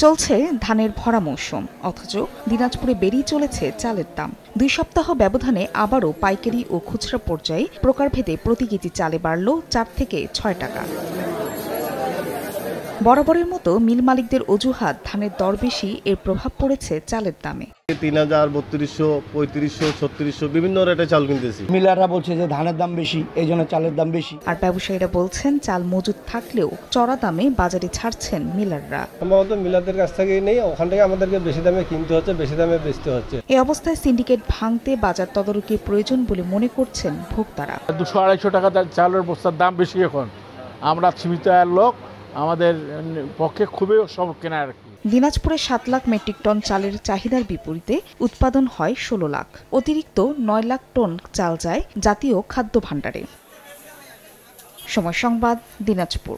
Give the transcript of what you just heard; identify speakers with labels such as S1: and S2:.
S1: চলছে ধানের ভরা মৌসুম, অথচ দিনাজপুরে বেড়েই চলেছে চালের দাম। 2 সপ্তাহ ব্যবধানে আবারও পাইকারি ও খুচরা পর্যায়ে প্রকারভেদে প্রতি কেজি চালে বাড়ল 4 থেকে 6 টাকা। বরাবরের মতো মিল মালিকদের অজুহাত ধানের দর বেশি, এর প্রভাব পড়েছে চালের দামে।
S2: 3000, 3200, 3500, 3600 বিভিন্ন রেটে চাল কিনতেছি।
S3: মিলাররা বলছে যে ধানের দাম বেশি, এই জন্য চালের দাম বেশি।
S1: আর ব্যবসায়ীরা বলছেন চাল মজুদ থাকলেও চড়া দামে বাজারে ছাড়ছেন মিলাররা।
S4: সম্ভবত মিলারদের কাছ থেকেই নেই, ওখান থেকে আমাদেরকে বেশি দামে কিনতে হচ্ছে, বেশি দামে বেচতে হচ্ছে।
S1: এই অবস্থায় সিন্ডিকেট ভাঙতে বাজার তদারকির প্রয়োজন বলে মনে করছেন ভোক্তারা।
S5: 200-250 টাকা চালের বস্তার দাম বেশি এখন। আমরা সীমিত আয়ের লোক, আমাদের পক্ষে খুবই কেনা আর কি।
S1: দিনাজপুরে 7 লাখ মেট্রিক টন চালের চাহিদার বিপরীতে উৎপাদন হয় 16 লাখ। অতিরিক্ত 9 লাখ টন চাল যায় জাতীয় খাদ্য ভাণ্ডারে। সময় সংবাদ, দিনাজপুর।